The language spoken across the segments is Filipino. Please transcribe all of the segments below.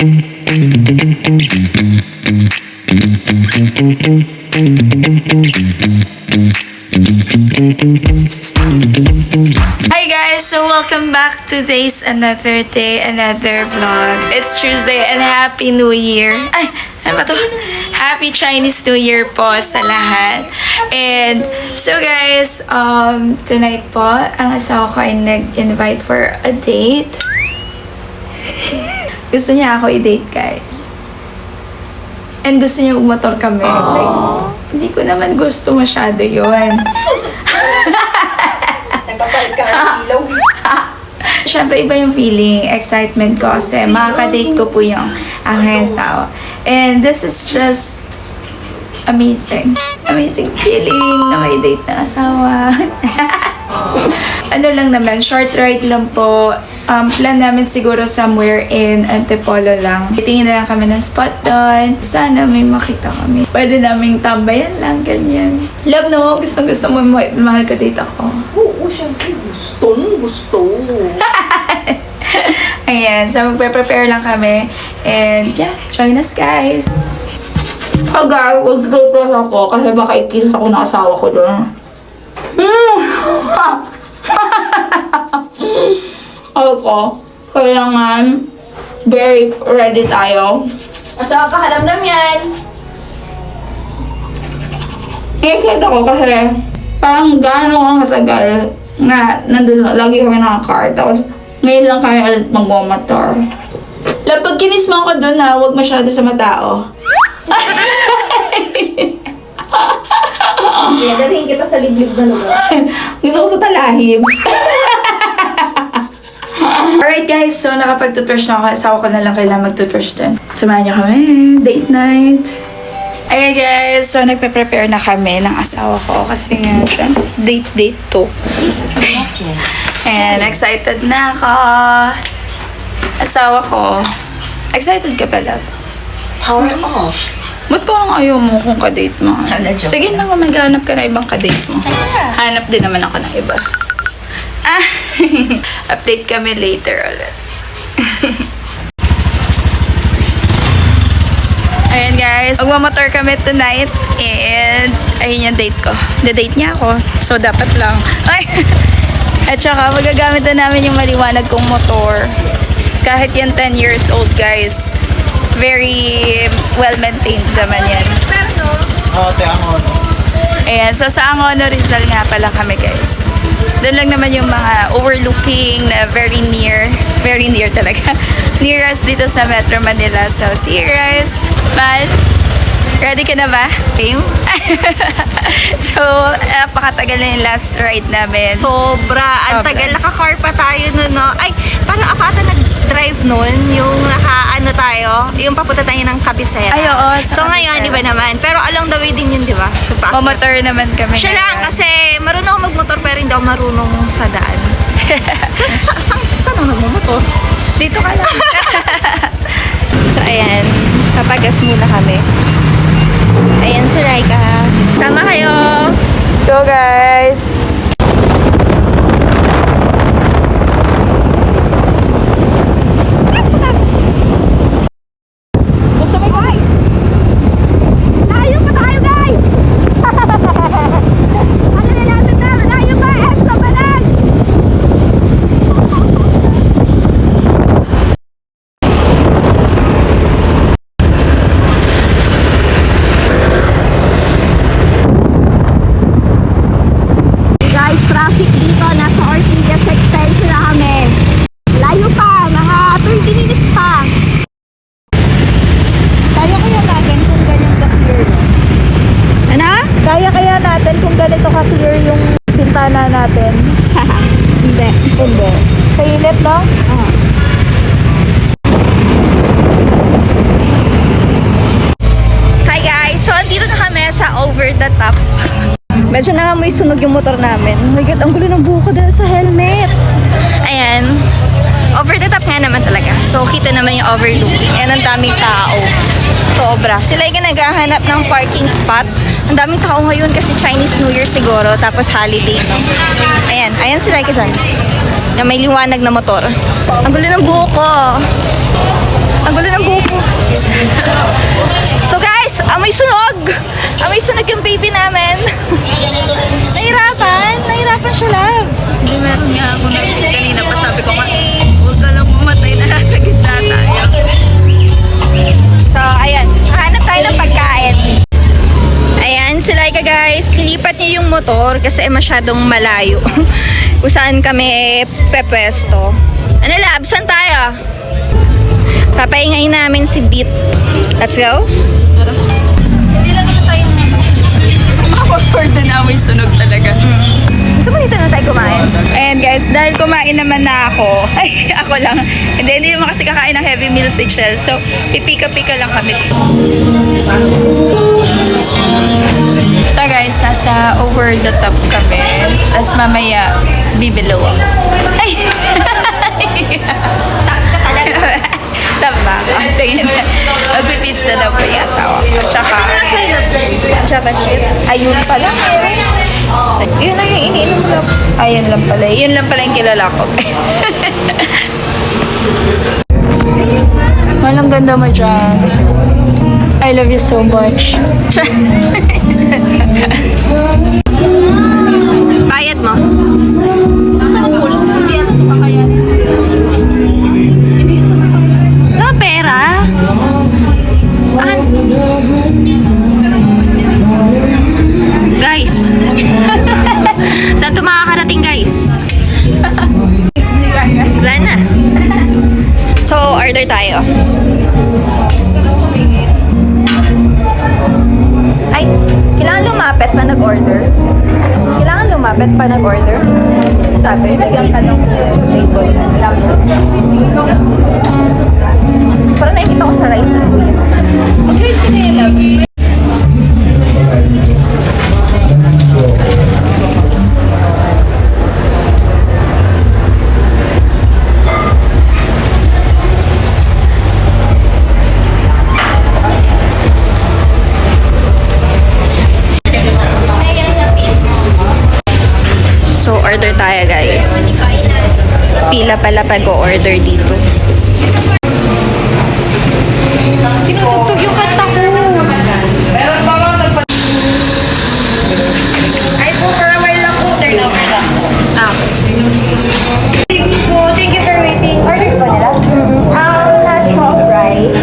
Hi guys! So welcome back to today's another day, another vlog. It's Tuesday and Happy New Year! Ay! Ano ba to? Happy Chinese New Year po sa lahat. And so guys, tonight po, ang asawa ko ay nag-invite for a date. Gusto niya ako i-date guys. And gusto niya magmotor kami. Like, hindi ko naman gusto masyado yun. Nagpapalit ka ng ilaw. Siyempre, iba yung feeling, excitement ko kasi makaka-date ko po yung aking asawa. And this is just amazing. Amazing feeling na may date ng asawa. Ano lang naman, short ride lang po. Plan namin siguro somewhere in Antipolo lang. Titingin na lang kami ng spot doon. Sana may makita kami. Pwede naming tambayan lang, ganyan. Love no, gustong-gusto mo mahal ka date ako. Oo, syempre. Gusto. Ayan, so magpe-prepare lang kami. And yeah, join us guys. Oh guys, mag-prepare ako kasi baka ikis ako ng asawa ko doon. Ako, kailangan very ready tayo. Asawa pa karamdam yan. Nakikita ko kasi parang gano'n ang katagal na nandun lagi kami naka-car. Tapos ngayon lang kami ulit magmamotor. Pag kinis mo ako doon ha, huwag masyado sa matao. Kaya dalhin kita sa liblib na lugar. Gusto ko sa talahib. Alright guys, so nakapag-toothbrush na ako. Asawa ko na lang kailangan mag-toothbrush din. Samahan niyo kami. Date night. Ayan guys, so nagpe-prepare na kami ng asawa ko kasi nga siya, date to. And excited na ako. Asawa ko. Excited ka ba, love? Power off. Ba't parang ayaw mo kung kadate mo? Joke Sige na, maghanap ka na ibang kadate mo. Hanap din naman ako ng iba. Update kami later ulit. Ayan guys, magmamotor kami tonight and ayun yung date ko. The-date niya ako, so dapat lang. Ay! At saka magagamit na namin yung maliwanag kong motor. Kahit yan 10 years old guys. Very well-maintained naman yan. Ayan, so sa Angono Rizal nga pala kami guys. Doon lang naman yung mga overlooking na very near talaga. Near us dito sa Metro Manila. So, see you guys. Mal, ready ka na ba? Game? So, napakatagal na yung last ride namin. Sobra. Ang tagal. Naka-car pa tayo nun, no? Ay, parang ako ata nag-drive nun. Yung tayo. Yung papunta tayo ng Kabisera. Ay, oo. So, ngayon, di ba naman? Pero along the way din yun, di ba? So, Motor naman kami. siya lang, kasi marunong ako magmotor pero hindi ako marunong sa daan. Saan ako magmotor? Dito ka lang. So, ayan. Papagas muna kami. Ayan si Raika. Sama kayo! Let's go guys! Gusto mo guys? Layo pa tayo guys! Ano na natin na? Layo pa! Extra pa lang! Guys, traffic dito. Nasa Ortigas Extension na kami. Layo pa! Mga 30 minutes pa! Kaya kaya natin kung ganyan ka-clear yun? Ano? Kaya kaya natin kung ganito ka-clear yung bintana natin? Hindi. Hindi. Sa init, no? Hi guys! So, andito na kami sa Over the Top. Medyo nangamoy sunog yung motor namin. Oh my God, ang gulo ng buho ko dahil sa helmet. Ayan. Over the top nga naman talaga. So, kita naman yung overlooking. Ayan, ang daming tao. Sobra. Sila yung naghahanap ng parking spot. Ang daming tao ngayon kasi Chinese New Year siguro. Tapos holiday. Ayan. Ayan sila dyan. Na may liwanag na motor. Ang gulo ng buho ko. Ang gulo ng buko. So guys, amoy sunog! Amoy sunog yung baby namin. Nahirapan siya, love. Hindi meron nga ako na kanina pa sabi ko, huwag ka lang mamatay na nasa gitna tayo. So, ayan. Hanap tayo ng pagkain. Ayan, si Laika guys. Nilipat niya yung motor kasi masyadong malayo. Kung saan kami pepwesto. Ano lab? Saan tayo? Papaingayin namin si Beat. Let's go. Hindi lang ito tayo na makaporta na amoy sunog talaga. Gusto mo dito na tayo kumain? Ayan guys, dahil kumain naman na ako, ay ako lang, hindi naman kasi kakain ng heavy meal si Chel, so pipika-pika lang kami. So guys, nasa over the top kami, tapos mamaya bibilaw ako. Ay! Tama ako. Sige na. Magpipizza daw po yung asawa ko. Tsaka, Java chip. ayun pala. Yun na yung iniinom ko. Ayun lang pala. Yun lang pala yung kilala ko. Walang ganda mo dyan. I love you so much. Bayad mo. Wala pera. Guys. Saan ito makakarating guys? Wala na. So, order tayo. Ay, kailangan lumapit pa nag-order. Kailangan lumapit pa nag-order. Sabi, bigyan ka ng table. Parang nakikita ko sa rice na kuya. Mag-rice ka na yun, love. So, order tayo guys. Pila pala pag-order dito. Tinutugtog yung kanta ko. Ay po, for a while lang po. Turn over lang po. Ah. Thank you for waiting. Orders po nila? Nacho fries.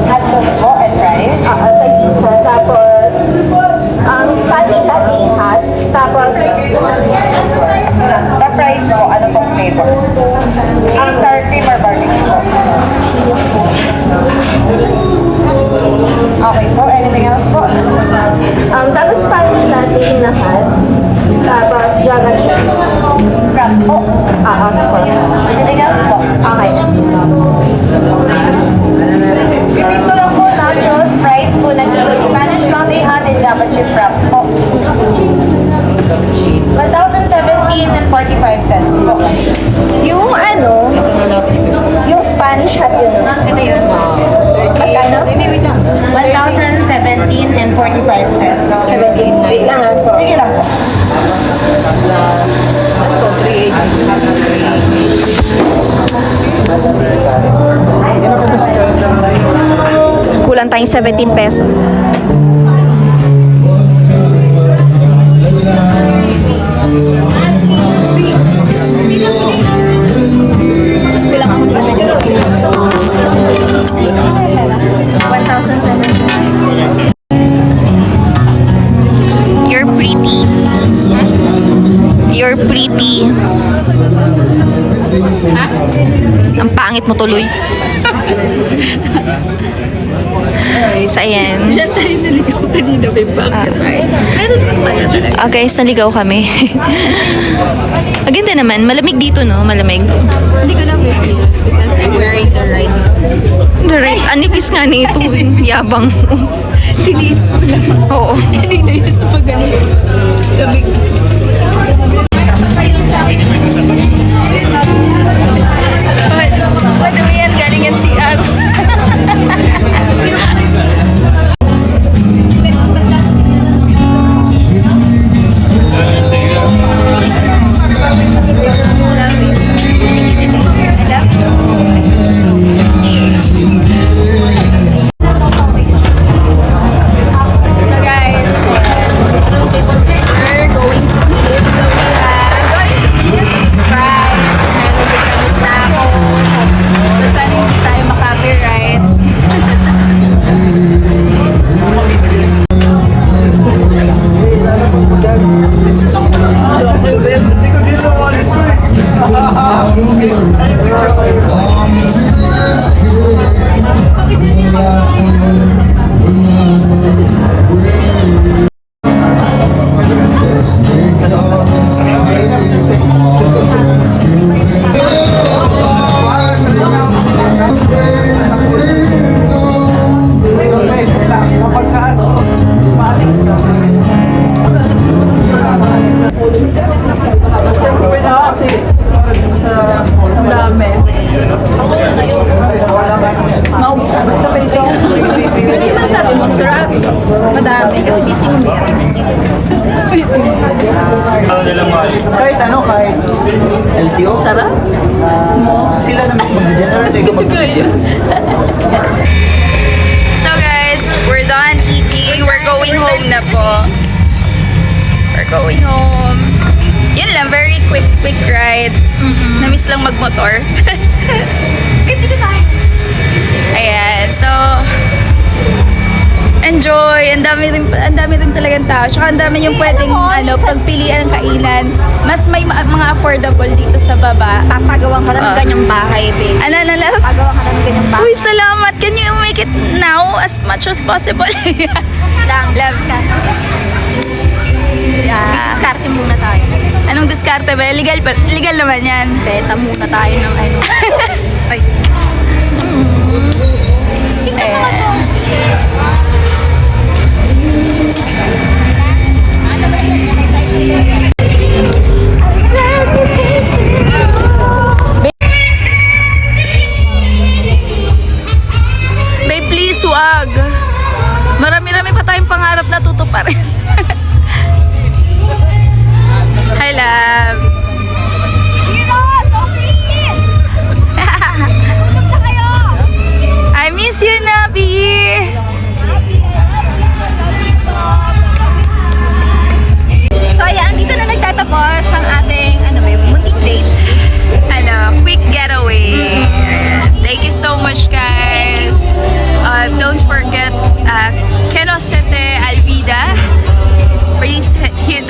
Nachos po and fries. Tag-isa. Tapos, Spanish latte hot. Tapos, Sa fries po, ano pong flavor? Sour cream or barbecue po? Okay po. Anything else po? tapos Spanish latte na hot. Tapos, Java chip. Crab po. Sige. Anything else po? Okay. Repeat ko lang po, nachos, fries po na chili, Spanish latte hot, and Java chip wrap po. 1,017 and 45 cents po. Yung ano, yung Spanish hot yun. Ito yun. Magkano? Wait lang. 1,017 and 45 cents. 17. Wait lang ha po. Sige lang po. Kulang tayong 17 pesos. Kulang ako 1,700. You're pretty. You're pretty. Ang pangit mo tuloy. So, ayan. Diyan tayo naligaw kanina may bucket, right? Meron tayo talaga. Okay, so naligaw kami. Maganda naman. Malamig dito, no? Malamig. Hindi ko na feel because I'm wearing the right suit. The right. Anipis nga na ito. Yabang. Tiniis ko lang. Oo. Kanina yun sa pag-ano. Lamig. Madami yan, galing yan CR. Ano yung sabi mo? Sarap. Madami. Kasi busy ko niya. Ano na lang mahal? Kahit ano, kahit LTO? Sarap. Sila na mismo mag-generate, ikaw mag-generate. So guys, we're done eating. We're going home na po. We're going home. Yun lang, very quick ride. Namiss lang magmotor. Babe, dito tayo. Ayan, so enjoy. Ang dami rin talagang tao. Tsaka ang dami yung pwedeng pagpilian ng kainan. Mas may mga affordable dito sa baba. Papagawa ka ng ganyang bahay, babe. Ano. Papagawa ka ng ganyang bahay. Uy, salamat. Can you make it now as much as possible? Loves ka. Yeah. Diskarte muna tayo. Anong diskarte ba? Legal naman yan. Beta muna tayo ng ano. Ay. Ayan. Babe, please, wag. Marami-rami pa tayong pangarap na tutuparin. Hi, love. Shiro! Sophie! Tulog na kayo! I miss you, Nabi. So ayan, dito na nagtatapos ang ating, munting date. Quick getaway. Thank you so much, guys. Don't forget, Kenosete Alvida. Please hit.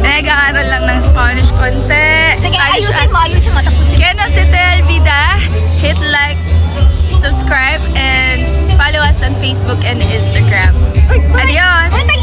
Nag-aaral lang ng Spanish konti. Sige, Spanish ayusin mo, tapusin. Kenosete Alvida. Hit like, subscribe, and follow us on Facebook and Instagram. Adios! Uy,